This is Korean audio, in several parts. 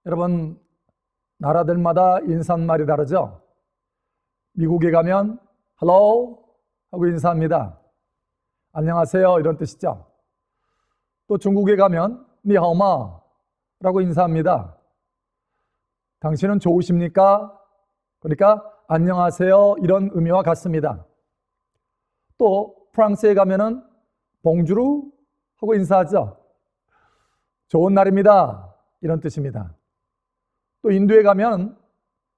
여러분, 나라들마다 인사말이 다르죠? 미국에 가면 hello 하고 인사합니다. 안녕하세요 이런 뜻이죠. 또 중국에 가면 니하오마 라고 인사합니다. 당신은 좋으십니까? 그러니까 안녕하세요 이런 의미와 같습니다. 또 프랑스에 가면은 봉주르 하고 인사하죠. 좋은 날입니다 이런 뜻입니다. 또 인도에 가면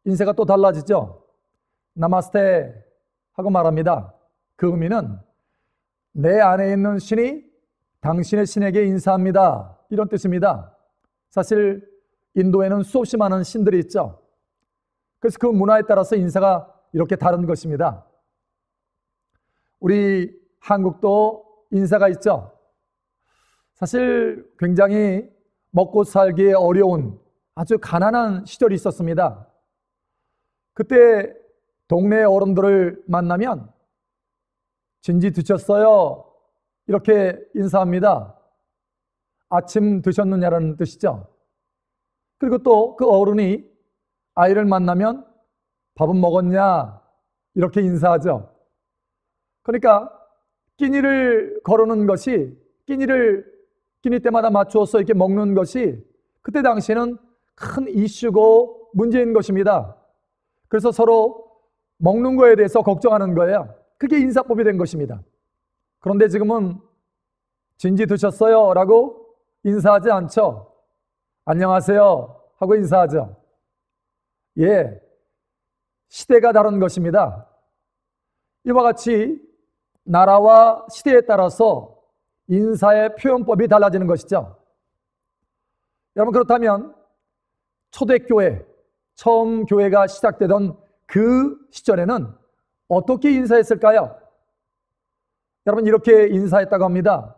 인사가 또 달라지죠. 나마스테 하고 말합니다. 그 의미는 내 안에 있는 신이 당신의 신에게 인사합니다 이런 뜻입니다. 사실 인도에는 수없이 많은 신들이 있죠. 그래서 그 문화에 따라서 인사가 이렇게 다른 것입니다. 우리 한국도 인사가 있죠. 사실 굉장히 먹고 살기에 어려운 아주 가난한 시절이 있었습니다. 그때 동네 어른들을 만나면 진지 드셨어요? 이렇게 인사합니다. 아침 드셨느냐라는 뜻이죠. 그리고 또 그 어른이 아이를 만나면 밥은 먹었냐? 이렇게 인사하죠. 그러니까 끼니를 거르는 것이 끼니 때마다 맞추어서 이렇게 먹는 것이 그때 당시에는 큰 이슈고 문제인 것입니다. 그래서 서로 먹는 거에 대해서 걱정하는 거예요. 그게 인사법이 된 것입니다. 그런데 지금은 진지 드셨어요? 라고 인사하지 않죠. 안녕하세요 하고 인사하죠. 예, 시대가 다른 것입니다. 이와 같이 나라와 시대에 따라서 인사의 표현법이 달라지는 것이죠. 여러분, 그렇다면 초대교회, 처음 교회가 시작되던 그 시절에는 어떻게 인사했을까요? 여러분, 이렇게 인사했다고 합니다.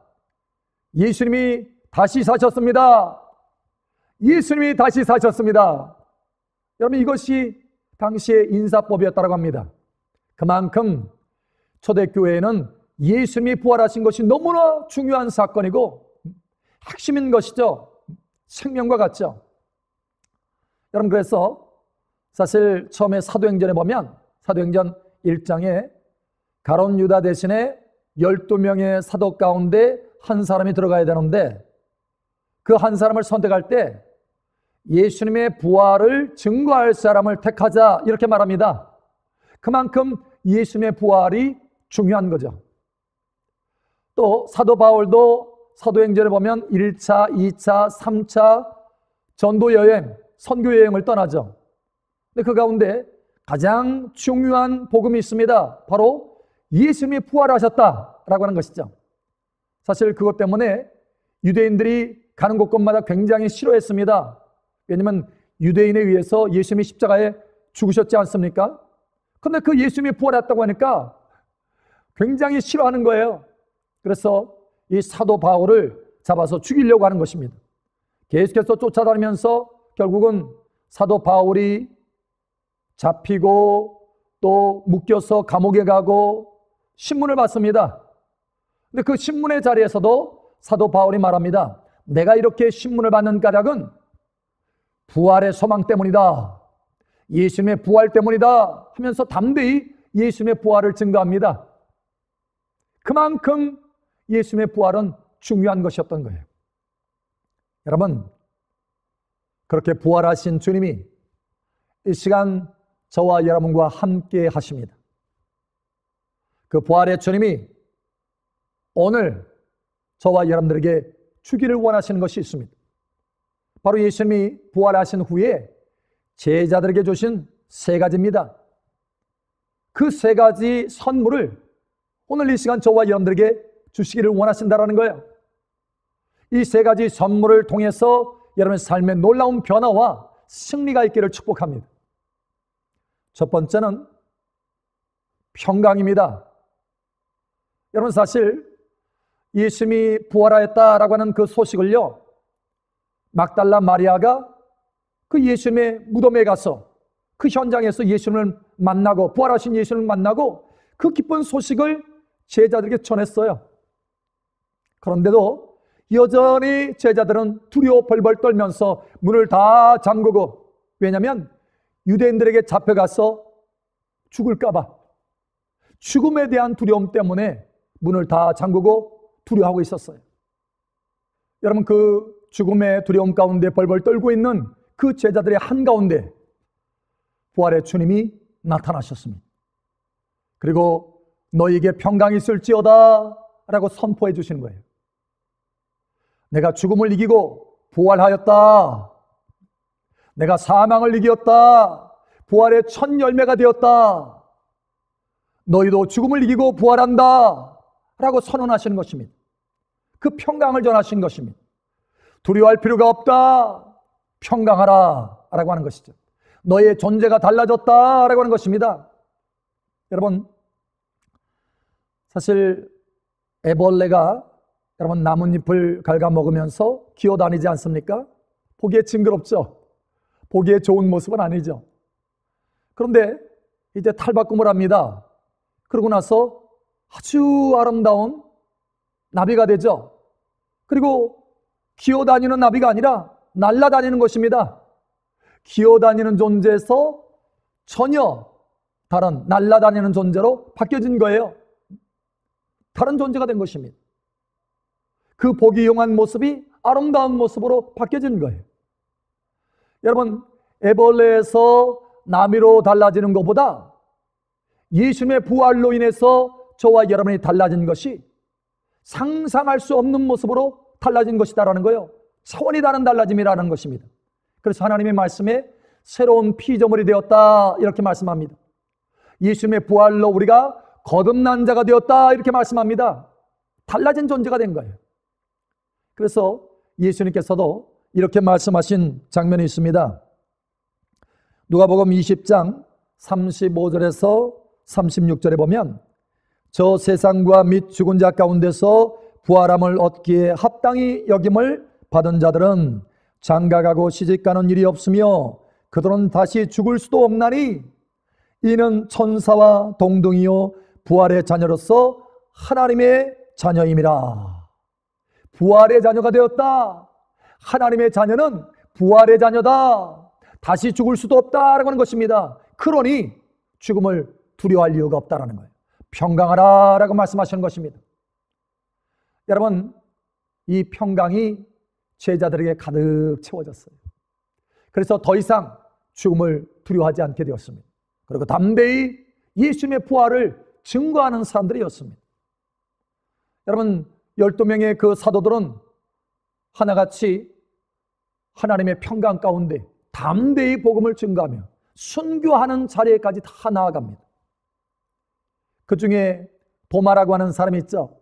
예수님이 다시 사셨습니다. 예수님이 다시 사셨습니다. 여러분, 이것이 당시의 인사법이었다고 합니다. 그만큼 초대교회에는 예수님이 부활하신 것이 너무나 중요한 사건이고 핵심인 것이죠. 생명과 같죠. 여러분, 그래서 사실 처음에 사도행전에 보면 사도행전 1장에 가룟 유다 대신에 12명의 사도 가운데 한 사람이 들어가야 되는데 그 한 사람을 선택할 때 예수님의 부활을 증거할 사람을 택하자 이렇게 말합니다. 그만큼 예수님의 부활이 중요한 거죠. 또 사도 바울도 사도행전에 보면 1차, 2차, 3차 전도 여행, 선교 여행을 떠나죠. 근데 그 가운데 가장 중요한 복음이 있습니다. 바로 예수님이 부활하셨다라고 하는 것이죠. 사실 그것 때문에 유대인들이 가는 곳곳마다 굉장히 싫어했습니다. 왜냐하면 유대인에 의해서 예수님이 십자가에 죽으셨지 않습니까? 그런데 그 예수님이 부활했다고 하니까 굉장히 싫어하는 거예요. 그래서 이 사도 바울을 잡아서 죽이려고 하는 것입니다. 계속해서 쫓아다니면서 결국은 사도 바울이 잡히고 또 묶여서 감옥에 가고 신문을 받습니다. 근데 그 신문의 자리에서도 사도 바울이 말합니다. 내가 이렇게 신문을 받는 까닭은 부활의 소망 때문이다. 예수님의 부활 때문이다 하면서 담대히 예수님의 부활을 증거합니다. 그만큼 예수님의 부활은 중요한 것이었던 거예요. 여러분, 그렇게 부활하신 주님이 이 시간 저와 여러분과 함께 하십니다. 그 부활의 주님이 오늘 저와 여러분들에게 주기를 원하시는 것이 있습니다. 바로 예수님이 부활하신 후에 제자들에게 주신 세 가지입니다. 그 세 가지 선물을 오늘 이 시간 저와 여러분들에게 주시기를 원하신다라는 거예요. 이 세 가지 선물을 통해서 여러분의 삶에 놀라운 변화와 승리가 있기를 축복합니다. 첫 번째는 평강입니다. 여러분, 사실 예수님이 부활하였다라고 하는 그 소식을요, 막달라 마리아가 그 예수님의 무덤에 가서 그 현장에서 예수님을 만나고 부활하신 예수님을 만나고 그 기쁜 소식을 제자들에게 전했어요. 그런데도 여전히 제자들은 두려워 벌벌 떨면서 문을 다 잠그고, 왜냐하면 유대인들에게 잡혀가서 죽을까봐 죽음에 대한 두려움 때문에 문을 다 잠그고 두려워하고 있었어요. 여러분, 그 죽음의 두려움 가운데 벌벌 떨고 있는 그 제자들의 한가운데 부활의 주님이 나타나셨습니다. 그리고 너희에게 평강이 있을지어다 라고 선포해 주시는 거예요. 내가 죽음을 이기고 부활하였다. 내가 사망을 이겼다. 부활의 첫 열매가 되었다. 너희도 죽음을 이기고 부활한다 라고 선언하시는 것입니다. 그 평강을 전하신 것입니다. 두려워할 필요가 없다. 평강하라 라고 하는 것이죠. 너의 존재가 달라졌다 라고 하는 것입니다. 여러분, 사실 애벌레가 여러분 나뭇잎을 갉아먹으면서 기어다니지 않습니까? 보기에 징그럽죠. 보기에 좋은 모습은 아니죠. 그런데 이제 탈바꿈을 합니다. 그러고 나서 아주 아름다운 나비가 되죠. 그리고 기어다니는 나비가 아니라 날아다니는 것입니다. 기어다니는 존재에서 전혀 다른 날아다니는 존재로 바뀌어진 거예요. 다른 존재가 된 것입니다. 그 보기 용한 모습이 아름다운 모습으로 바뀌어진 거예요. 여러분, 애벌레에서 나비로 달라지는 것보다 예수님의 부활로 인해서 저와 여러분이 달라진 것이 상상할 수 없는 모습으로 달라진 것이다라는 거예요. 차원이 다른 달라짐이라는 것입니다. 그래서 하나님의 말씀에 새로운 피조물이 되었다 이렇게 말씀합니다. 예수님의 부활로 우리가 거듭난 자가 되었다 이렇게 말씀합니다. 달라진 존재가 된 거예요. 그래서 예수님께서도 이렇게 말씀하신 장면이 있습니다. 누가복음 20장 35절에서 36절에 보면 저 세상과 및 죽은 자 가운데서 부활함을 얻기에 합당히 여김을 받은 자들은 장가가고 시집가는 일이 없으며 그들은 다시 죽을 수도 없나니 이는 천사와 동등이요 부활의 자녀로서 하나님의 자녀임이라. 부활의 자녀가 되었다. 하나님의 자녀는 부활의 자녀다. 다시 죽을 수도 없다라고 하는 것입니다. 그러니 죽음을 두려워할 이유가 없다라는 거예요. 평강하라 라고 말씀하시는 것입니다. 여러분, 이 평강이 제자들에게 가득 채워졌어요. 그래서 더 이상 죽음을 두려워하지 않게 되었습니다. 그리고 담대히 예수님의 부활을 증거하는 사람들이었습니다. 여러분, 12명의 그 사도들은 하나같이 하나님의 평강 가운데 담대히 복음을 증거하며 순교하는 자리에까지 다 나아갑니다. 그 중에 도마라고 하는 사람이 있죠.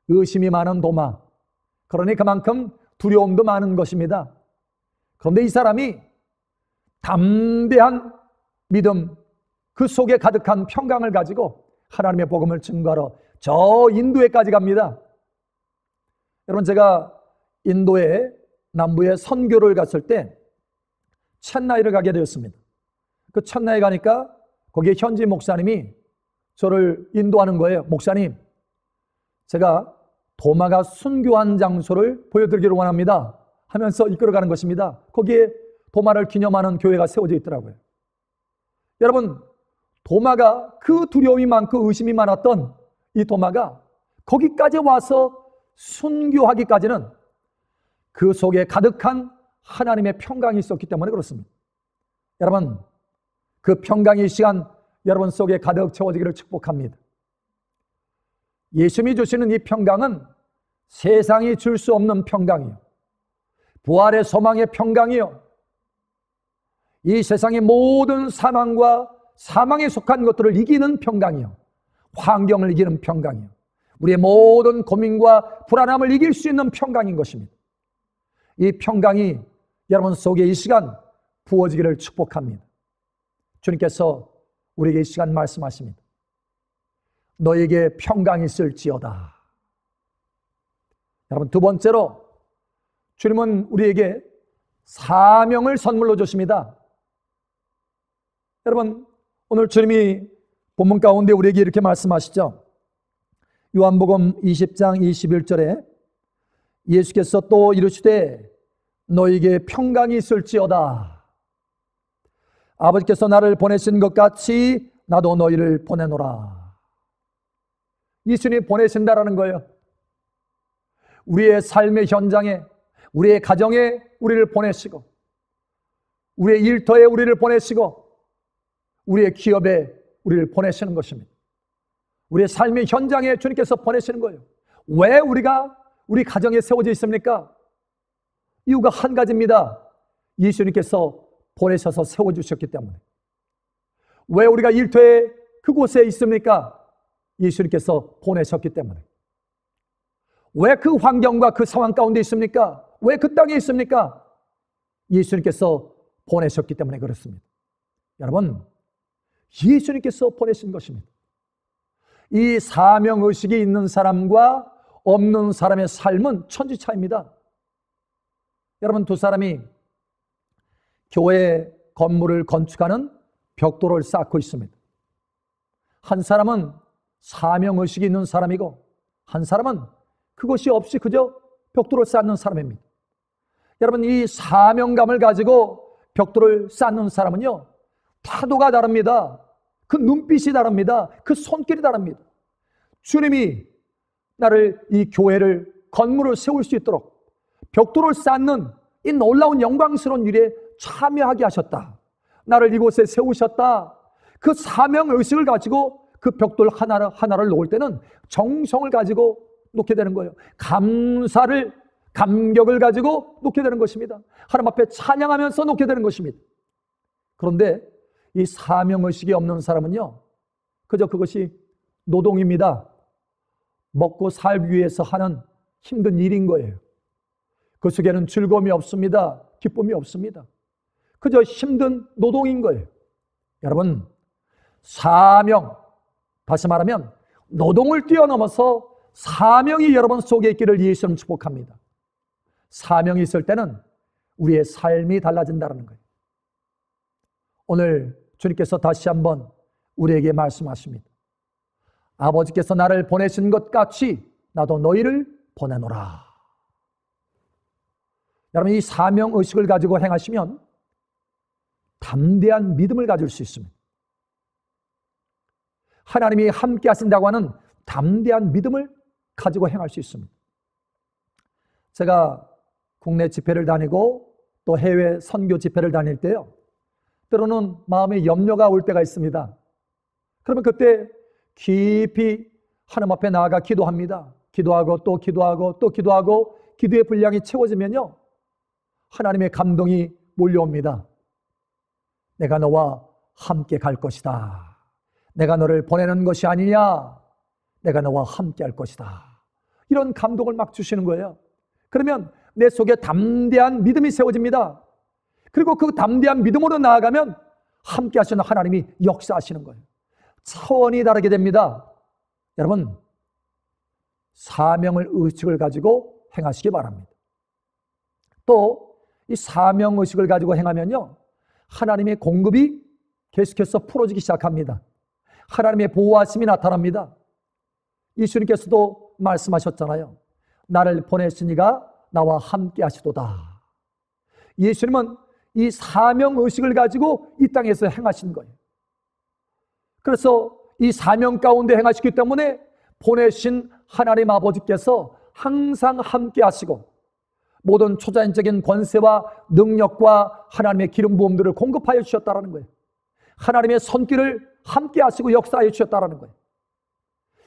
의심이 많은 도마. 그러니 그만큼 두려움도 많은 것입니다. 그런데 이 사람이 담대한 믿음, 그 속에 가득한 평강을 가지고 하나님의 복음을 증거하러 저 인도에까지 갑니다. 여러분, 제가 인도의 남부에 선교를 갔을 때 첸나이를 가게 되었습니다. 그 첸나이에 가니까 거기에 현지 목사님이 저를 인도하는 거예요. 목사님, 제가 도마가 순교한 장소를 보여드리기를 원합니다 하면서 이끌어가는 것입니다. 거기에 도마를 기념하는 교회가 세워져 있더라고요. 여러분, 도마가 그 두려움이 많고 의심이 많았던 이 도마가 거기까지 와서 순교하기까지는 그 속에 가득한 하나님의 평강이 있었기 때문에 그렇습니다. 여러분, 그 평강이 이 시간 여러분 속에 가득 채워지기를 축복합니다. 예수님이 주시는 이 평강은 세상이 줄 수 없는 평강이요, 부활의 소망의 평강이요, 이 세상의 모든 사망과 사망에 속한 것들을 이기는 평강이요, 환경을 이기는 평강이요, 우리의 모든 고민과 불안함을 이길 수 있는 평강인 것입니다. 이 평강이 여러분 속에 이 시간 부어지기를 축복합니다. 주님께서 우리에게 이 시간 말씀하십니다. 너에게 평강이 있을지어다. 여러분, 두 번째로 주님은 우리에게 사명을 선물로 주십니다. 여러분, 오늘 주님이 본문 가운데 우리에게 이렇게 말씀하시죠. 요한복음 20장 21절에 예수께서 또 이르시되 너에게 평강이 있을지어다. 아버지께서 나를 보내신 것 같이 나도 너희를 보내노라. 예수님이 보내신다라는 거예요. 우리의 삶의 현장에, 우리의 가정에 우리를 보내시고, 우리의 일터에 우리를 보내시고, 우리의 기업에 우리를 보내시는 것입니다. 우리의 삶의 현장에 주님께서 보내시는 거예요. 왜 우리가 우리 가정에 세워져 있습니까? 이유가 한 가지입니다. 예수님께서 보내셔서 세워주셨기 때문에. 왜 우리가 일터에 그곳에 있습니까? 예수님께서 보내셨기 때문에. 왜 그 환경과 그 상황 가운데 있습니까? 왜 그 땅에 있습니까? 예수님께서 보내셨기 때문에 그렇습니다. 여러분, 예수님께서 보내신 것입니다. 이 사명의식이 있는 사람과 없는 사람의 삶은 천지차이입니다. 여러분, 두 사람이 교회 건물을 건축하는 벽돌을 쌓고 있습니다. 한 사람은 사명의식이 있는 사람이고 한 사람은 그것이 없이 그저 벽돌을 쌓는 사람입니다. 여러분, 이 사명감을 가지고 벽돌을 쌓는 사람은요, 태도가 다릅니다. 그 눈빛이 다릅니다. 그 손길이 다릅니다. 주님이 나를 이 교회를 건물을 세울 수 있도록 벽돌을 쌓는 이 놀라운 영광스러운 일에 참여하게 하셨다. 나를 이곳에 세우셨다. 그 사명의식을 가지고 그 벽돌 하나를 놓을 때는 정성을 가지고 놓게 되는 거예요. 감격을 가지고 놓게 되는 것입니다. 하나님 앞에 찬양하면서 놓게 되는 것입니다. 그런데 이 사명의식이 없는 사람은요, 그저 그것이 노동입니다. 먹고 살기 위해서 하는 힘든 일인 거예요. 그 속에는 즐거움이 없습니다. 기쁨이 없습니다. 그저 힘든 노동인 거예요. 여러분, 사명, 다시 말하면 노동을 뛰어넘어서 사명이 여러분 속에 있기를 예수님 축복합니다. 사명이 있을 때는 우리의 삶이 달라진다는 거예요. 오늘 주님께서 다시 한번 우리에게 말씀하십니다. 아버지께서 나를 보내신 것 같이 나도 너희를 보내노라. 여러분, 이 사명의식을 가지고 행하시면 담대한 믿음을 가질 수 있습니다. 하나님이 함께 하신다고 하는 담대한 믿음을 가지고 행할 수 있습니다. 제가 국내 집회를 다니고 또 해외 선교 집회를 다닐 때요, 때로는 마음에 염려가 올 때가 있습니다. 그러면 그때 깊이 하나님 앞에 나아가 기도합니다. 기도하고 또 기도하고 또 기도하고 기도의 분량이 채워지면요, 하나님의 감동이 몰려옵니다. 내가 너와 함께 갈 것이다. 내가 너를 보내는 것이 아니냐. 내가 너와 함께 할 것이다. 이런 감동을 막 주시는 거예요. 그러면 내 속에 담대한 믿음이 세워집니다. 그리고 그 담대한 믿음으로 나아가면 함께 하시는 하나님이 역사하시는 거예요. 차원이 다르게 됩니다. 여러분, 사명을 의식을 가지고 행하시기 바랍니다. 또 이 사명의식을 가지고 행하면요, 하나님의 공급이 계속해서 풀어지기 시작합니다. 하나님의 보호하심이 나타납니다. 예수님께서도 말씀하셨잖아요. 나를 보내신 이가 나와 함께 하시도다. 예수님은 이 사명의식을 가지고 이 땅에서 행하신 거예요. 그래서 이 사명 가운데 행하시기 때문에 보내신 하나님 아버지께서 항상 함께 하시고 모든 초자연적인 권세와 능력과 하나님의 기름 부음들을 공급하여 주셨다는 거예요. 하나님의 손길을 함께 하시고 역사하여 주셨다는 거예요.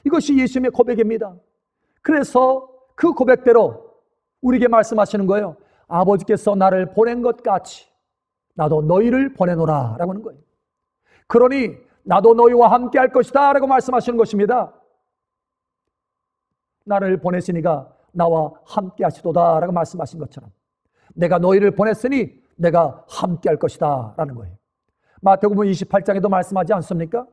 이것이 예수님의 고백입니다. 그래서 그 고백대로 우리에게 말씀하시는 거예요. 아버지께서 나를 보낸 것 같이 나도 너희를 보내노라 라고 하는 거예요. 그러니 나도 너희와 함께 할 것이다 라고 말씀하시는 것입니다. 나를 보내시니가 나와 함께 하시도다 라고 말씀하신 것처럼 내가 너희를 보냈으니 내가 함께 할 것이다 라는 거예요. 마태복음 28장에도 말씀하지 않습니까?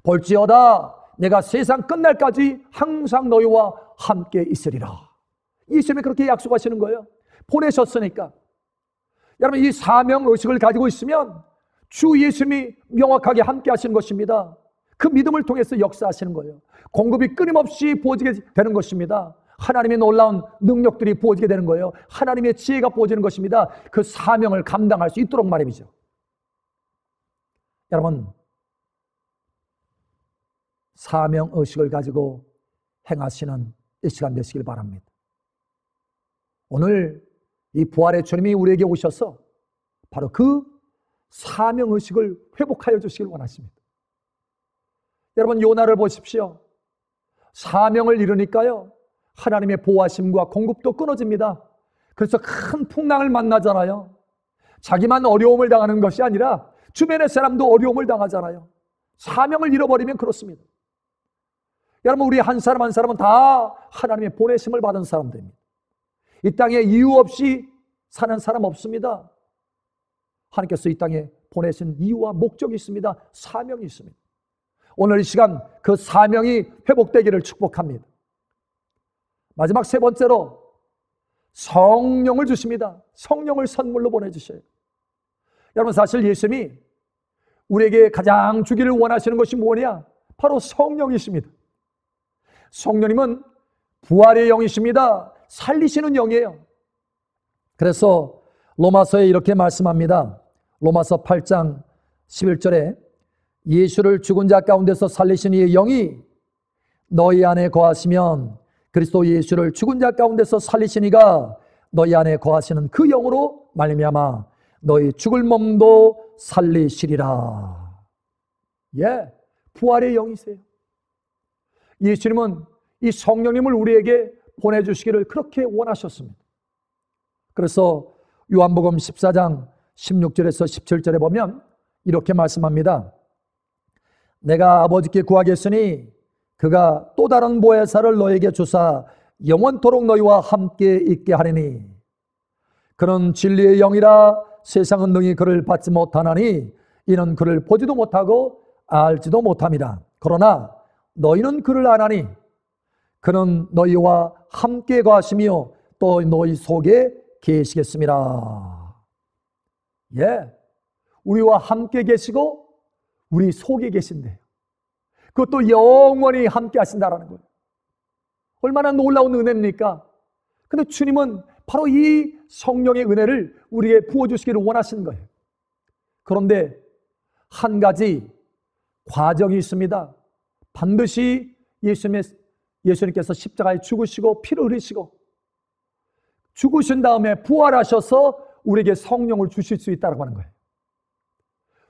볼지어다 내가 세상 끝날까지 항상 너희와 함께 있으리라. 예수님이 그렇게 약속하시는 거예요. 보내셨으니까. 여러분, 이 사명의식을 가지고 있으면 주 예수님이 명확하게 함께 하시는 것입니다. 그 믿음을 통해서 역사하시는 거예요. 공급이 끊임없이 부어지게 되는 것입니다. 하나님의 놀라운 능력들이 부어지게 되는 거예요. 하나님의 지혜가 부어지는 것입니다. 그 사명을 감당할 수 있도록 말이죠. 여러분, 사명의식을 가지고 행하시는 이 시간 되시길 바랍니다. 오늘 이 부활의 주님이 우리에게 오셔서 바로 그 사명의식을 회복하여 주시길 원하십니다. 여러분, 요나를 보십시오. 사명을 이루니까요, 하나님의 보호하심과 공급도 끊어집니다. 그래서 큰 풍랑을 만나잖아요. 자기만 어려움을 당하는 것이 아니라 주변의 사람도 어려움을 당하잖아요. 사명을 잃어버리면 그렇습니다. 여러분, 우리 한 사람 한 사람은 다 하나님의 보내심을 받은 사람들입니다. 이 땅에 이유 없이 사는 사람 없습니다. 하나님께서 이 땅에 보내신 이유와 목적이 있습니다. 사명이 있습니다. 오늘 이 시간 그 사명이 회복되기를 축복합니다. 마지막 세 번째로 성령을 주십니다. 성령을 선물로 보내주셔요. 여러분, 사실 예수님이 우리에게 가장 주기를 원하시는 것이 뭐냐? 바로 성령이십니다. 성령님은 부활의 영이십니다. 살리시는 영이에요. 그래서 로마서에 이렇게 말씀합니다. 로마서 8장 11절에 예수를 죽은 자 가운데서 살리신 이의 영이 너희 안에 거하시면 그리스도 예수를 죽은 자 가운데서 살리신 이가 너희 안에 거하시는 그 영으로 말미암아 너희 죽을 몸도 살리시리라. 예, 부활의 영이세요. 예수님은 이 성령님을 우리에게 보내주시기를 그렇게 원하셨습니다. 그래서 요한복음 14장 16절에서 17절에 보면 이렇게 말씀합니다. 내가 아버지께 구하겠으니 그가 또 다른 보혜사를 너에게 주사 영원토록 너희와 함께 있게 하리니 그는 진리의 영이라 세상은 능히 그를 받지 못하나니 이는 그를 보지도 못하고 알지도 못함이라. 그러나 너희는 그를 아나니 그는 너희와 함께 거하시며 또 너희 속에 계시겠습니다. 예, 우리와 함께 계시고 우리 속에 계신대요. 그것도 영원히 함께 하신다라는 거예요. 얼마나 놀라운 은혜입니까? 근데 주님은 바로 이 성령의 은혜를 우리에게 부어주시기를 원하시는 거예요. 그런데 한 가지 과정이 있습니다. 반드시 예수님께서 십자가에 죽으시고 피를 흘리시고 죽으신 다음에 부활하셔서 우리에게 성령을 주실 수 있다고 하는 거예요.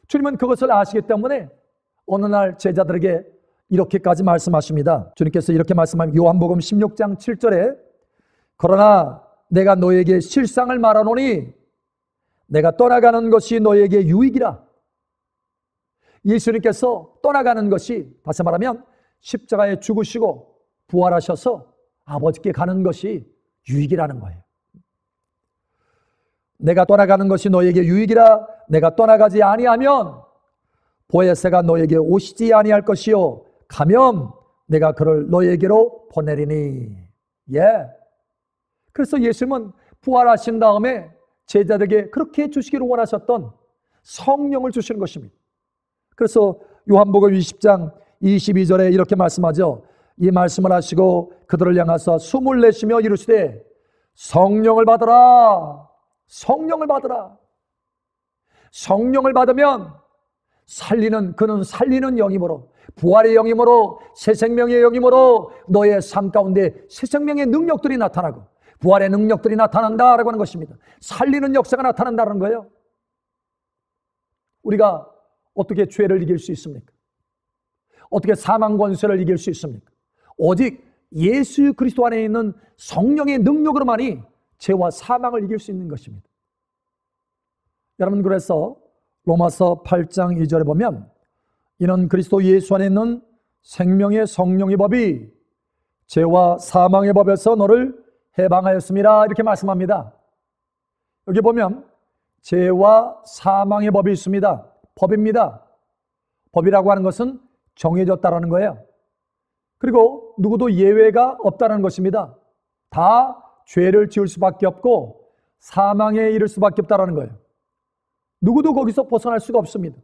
주님은 그것을 아시기 때문에 어느 날 제자들에게 이렇게까지 말씀하십니다. 주님께서 이렇게 말씀합니다. 요한복음 16장 7절에 그러나 내가 너에게 실상을 말하노니 내가 떠나가는 것이 너에게 유익이라. 예수님께서 떠나가는 것이 다시 말하면 십자가에 죽으시고 부활하셔서 아버지께 가는 것이 유익이라는 거예요. 내가 떠나가는 것이 너에게 유익이라. 내가 떠나가지 아니하면 보혜사가 너에게 오시지 아니할 것이요 가면 내가 그를 너에게로 보내리니. 예. 그래서 예수님은 부활하신 다음에 제자들에게 그렇게 주시기를 원하셨던 성령을 주시는 것입니다. 그래서 요한복음 20장 22절에 이렇게 말씀하죠. 이 말씀을 하시고 그들을 향하사 숨을 내쉬며 이르시되 성령을 받으라. 성령을 받으라. 성령을 받으면 그는 살리는 영이므로 부활의 영이므로 새 생명의 영이므로 너의 삶 가운데 새 생명의 능력들이 나타나고 부활의 능력들이 나타난다라고 하는 것입니다. 살리는 역사가 나타난다는 거예요. 우리가 어떻게 죄를 이길 수 있습니까? 어떻게 사망 권세를 이길 수 있습니까? 오직 예수 그리스도 안에 있는 성령의 능력으로만이 죄와 사망을 이길 수 있는 것입니다. 여러분, 그래서 로마서 8장 2절에 보면 이는 그리스도 예수 안에 있는 생명의 성령의 법이 죄와 사망의 법에서 너를 해방하였습니다. 이렇게 말씀합니다. 여기 보면 죄와 사망의 법이 있습니다. 법입니다. 법이라고 하는 것은 정해졌다라는 거예요. 그리고 누구도 예외가 없다는 것입니다. 다 죄를 지을 수밖에 없고 사망에 이를 수밖에 없다는 거예요. 누구도 거기서 벗어날 수가 없습니다.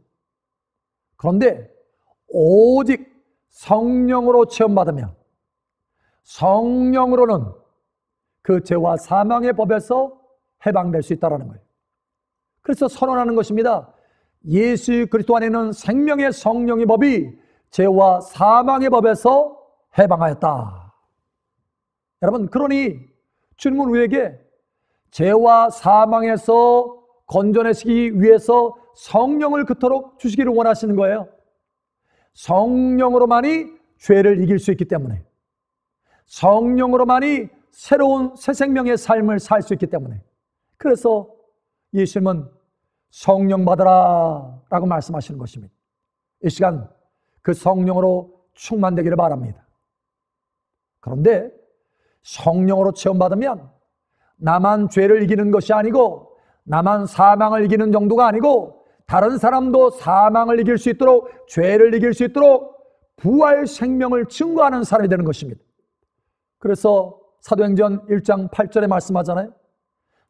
그런데 오직 성령으로 체험받으면 성령으로는 그 죄와 사망의 법에서 해방될 수 있다는 거예요. 그래서 선언하는 것입니다. 예수 그리스도 안에는 생명의 성령의 법이 죄와 사망의 법에서 해방하였다. 여러분, 그러니 주님은 우리에게 죄와 사망에서 건져내시기 위해서 성령을 그토록 주시기를 원하시는 거예요. 성령으로만이 죄를 이길 수 있기 때문에, 성령으로만이 새로운 새 생명의 삶을 살 수 있기 때문에, 그래서 예수님은 성령 받으라 라고 말씀하시는 것입니다. 이 시간 그 성령으로 충만되기를 바랍니다. 그런데 성령으로 체험받으면 나만 죄를 이기는 것이 아니고, 나만 사망을 이기는 정도가 아니고, 다른 사람도 사망을 이길 수 있도록, 죄를 이길 수 있도록 부활 생명을 증거하는 사람이 되는 것입니다. 그래서 사도행전 1장 8절에 말씀하잖아요.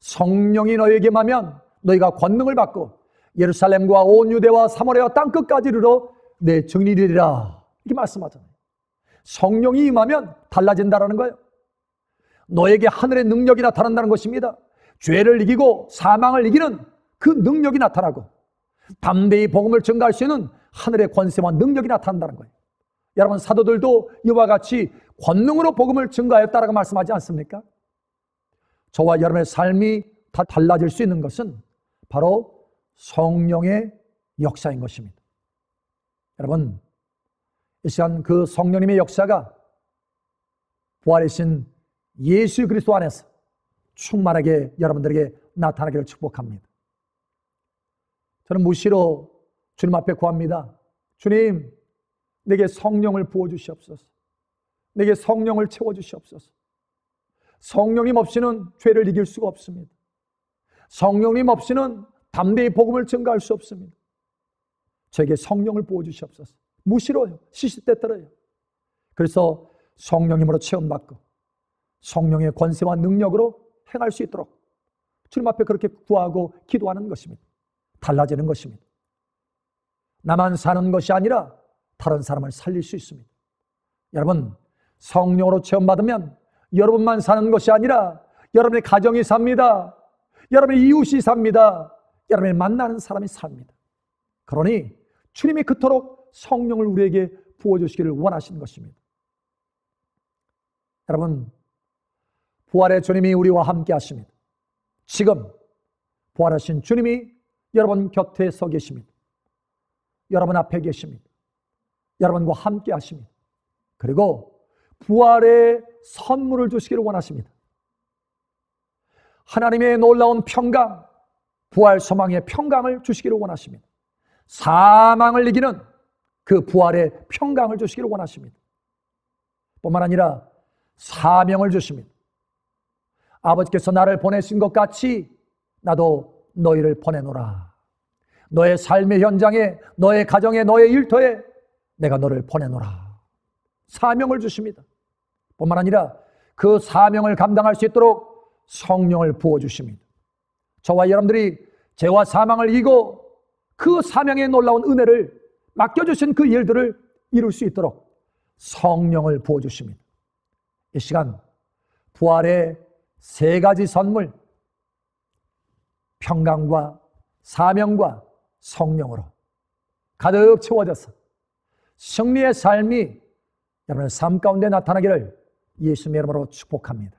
성령이 너희에게 임하면 너희가 권능을 받고 예루살렘과 온 유대와 사마리아와 땅끝까지 이르러 내 증인이 되리라. 이렇게 말씀하잖아요. 성령이 임하면 달라진다라는 거예요. 너에게 하늘의 능력이 나타난다는 것입니다. 죄를 이기고 사망을 이기는 그 능력이 나타나고, 담대히 복음을 증거할 수 있는 하늘의 권세와 능력이 나타난다는 거예요. 여러분, 사도들도 이와 같이 권능으로 복음을 증거하였다라고 말씀하지 않습니까? 저와 여러분의 삶이 다 달라질 수 있는 것은 바로 성령의 역사인 것입니다. 여러분, 이 시간 그 성령님의 역사가 부활이신 예수 그리스도 안에서 충만하게 여러분들에게 나타나기를 축복합니다. 저는 무시로 주님 앞에 구합니다. 주님, 내게 성령을 부어주시옵소서. 내게 성령을 채워주시옵소서. 성령님 없이는 죄를 이길 수가 없습니다. 성령님 없이는 담대히 복음을 증거할 수 없습니다. 저에게 성령을 부어주시옵소서. 무시로요. 시시때때로요. 그래서 성령님으로 체험받고 성령의 권세와 능력으로 행할 수 있도록 주님 앞에 그렇게 구하고 기도하는 것입니다. 달라지는 것입니다. 나만 사는 것이 아니라 다른 사람을 살릴 수 있습니다. 여러분, 성령으로 체험받으면 여러분만 사는 것이 아니라 여러분의 가정이 삽니다. 여러분의 이웃이 삽니다. 여러분이 만나는 사람이 삽니다. 그러니 주님이 그토록 성령을 우리에게 부어주시기를 원하시는 것입니다. 여러분, 부활의 주님이 우리와 함께 하십니다. 지금 부활하신 주님이 여러분 곁에 서 계십니다. 여러분 앞에 계십니다. 여러분과 함께 하십니다. 그리고 부활의 선물을 주시기를 원하십니다. 하나님의 놀라운 평강, 부활 소망의 평강을 주시기를 원하십니다. 사망을 이기는 그 부활의 평강을 주시기를 원하십니다. 뿐만 아니라 사명을 주십니다. 아버지께서 나를 보내신 것 같이 나도 너희를 보내노라. 너의 삶의 현장에, 너의 가정에, 너의 일터에 내가 너를 보내노라. 사명을 주십니다. 뿐만 아니라 그 사명을 감당할 수 있도록 성령을 부어주십니다. 저와 여러분들이 죄와 사망을 이기고 그 사명의 놀라운 은혜를 맡겨주신 그 일들을 이룰 수 있도록 성령을 부어주십니다. 이 시간 부활의 세 가지 선물, 평강과 사명과 성령으로 가득 채워져서 승리의 삶이 여러분의 삶 가운데 나타나기를 예수님의 이름으로 축복합니다.